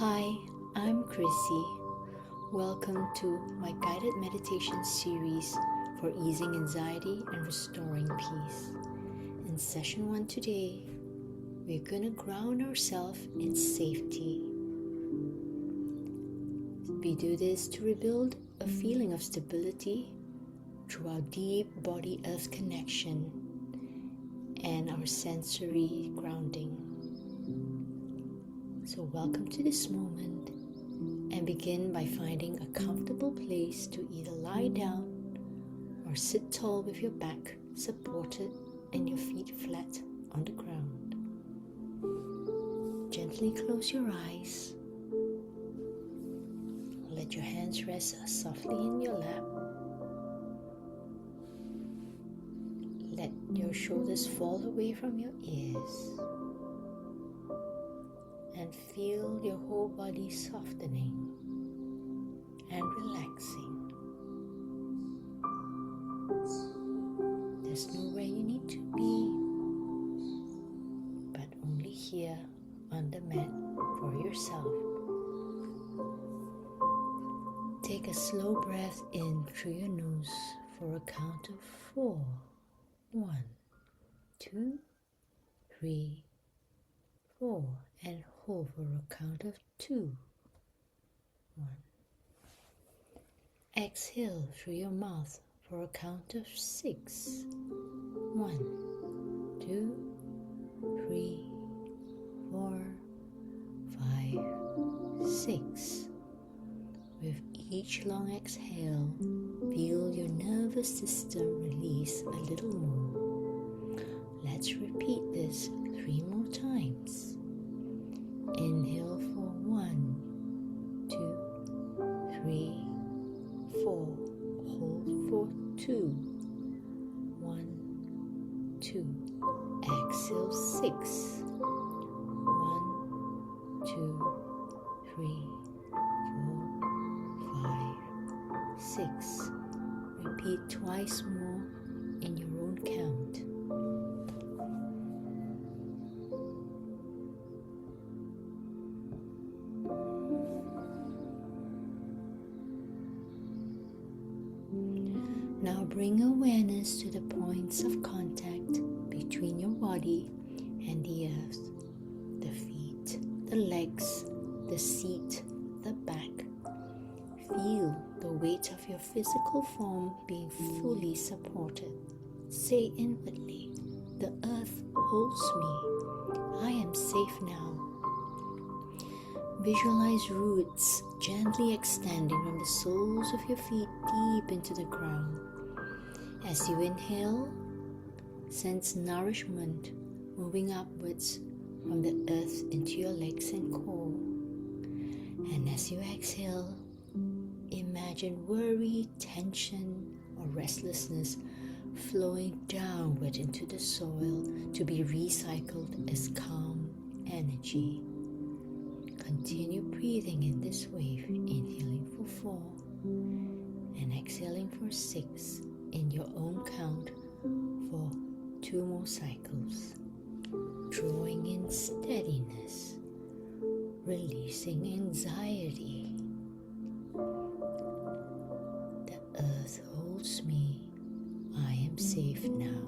Hi, I'm Chrissy. Welcome to my guided meditation series for easing anxiety and restoring peace. In session 1 today, we're going to ground ourselves in safety. We do this to rebuild a feeling of stability through our deep body earth connection and our sensory grounding. So welcome to this moment and begin by finding a comfortable place to either lie down or sit tall with your back supported and your feet flat on the ground. Gently close your eyes. Let your hands rest softly in your lap. Let your shoulders fall away from your ears. And feel your whole body softening and relaxing. There's nowhere you need to be, but only here on the mat for yourself. Take a slow breath in through your nose for a count of 4. 1, 2, 3, 4, and hold for a count of 2. 1. Exhale through your mouth for a count of 6. 1, 2, 3, 4, 5, 6. With each long exhale, feel your nervous system release a little more. Let's repeat this 3 more times. Inhale for 1, 2, 3, 4. Hold for 2. 1, 2. Exhale 6. 1, 2, 3, 4, 5, 6. Repeat twice more in your own count. Now bring awareness to the points of contact between your body and the earth, the feet, the legs, the seat, the back. Feel the weight of your physical form being fully supported. Say inwardly, "The earth holds me. I am safe now." Visualize roots gently extending from the soles of your feet deep into the ground. As you inhale, sense nourishment moving upwards from the earth into your legs and core. And as you exhale, imagine worry, tension, or restlessness flowing downward into the soil to be recycled as calm energy. Continue breathing in this wave, inhaling for 4 and exhaling for 6 in your own count for 2 more cycles. Drawing in steadiness, releasing anxiety. The earth holds me. I am safe now.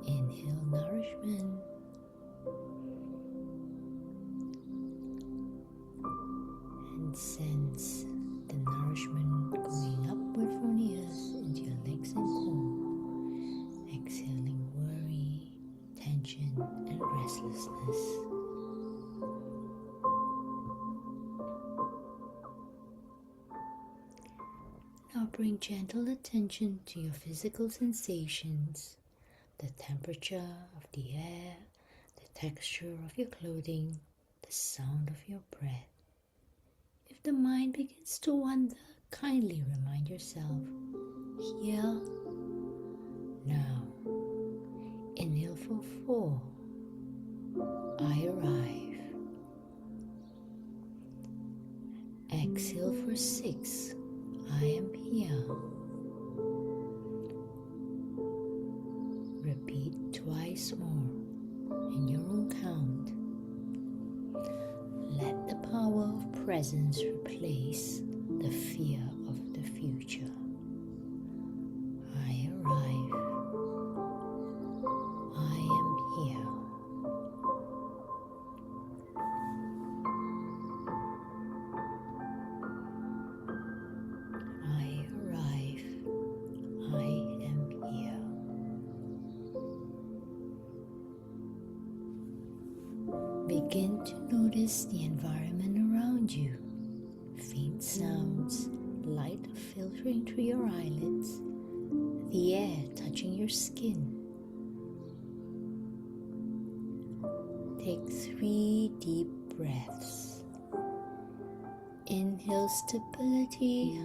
Inhale nourishment. And sense the nourishment going upward from the earth into your legs and core. Exhaling worry, tension, and restlessness. Now bring gentle attention to your physical sensations, the temperature of the air, the texture of your clothing, the sound of your breath. If the mind begins to wander, kindly remind yourself, here, now. Inhale for 4. I arrive. Exhale for 6. I am here. Repeat twice more in your own count. presence replace the fear of the future. I arrive. I am here. I arrive. I am here. Begin to notice the environment around you. Faint sounds, light filtering through your eyelids, the air touching your skin. Take 3 deep breaths. Inhale stability.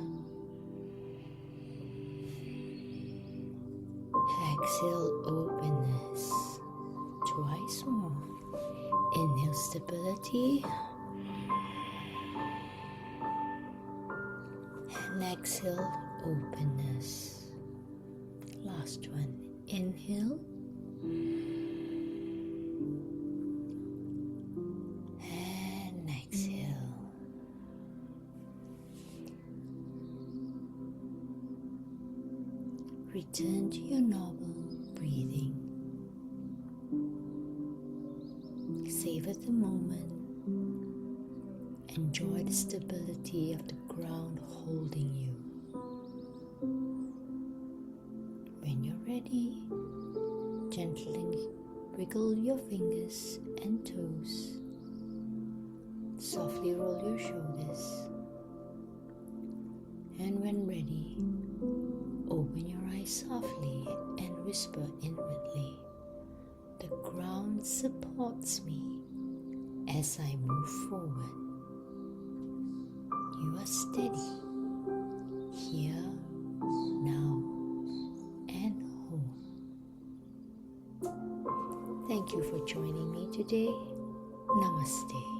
Exhale openness. Twice more. Inhale stability. And exhale openness. Last one. Inhale. And exhale. Return to your normal breathing. Savor the moment. Enjoy the stability of the ground holding you. When you're ready, gently wiggle your fingers and toes. Softly roll your shoulders. And when ready, open your eyes softly and whisper inwardly, "The ground supports me as I move forward. You are steady, here, now, and home." Thank you for joining me today. Namaste.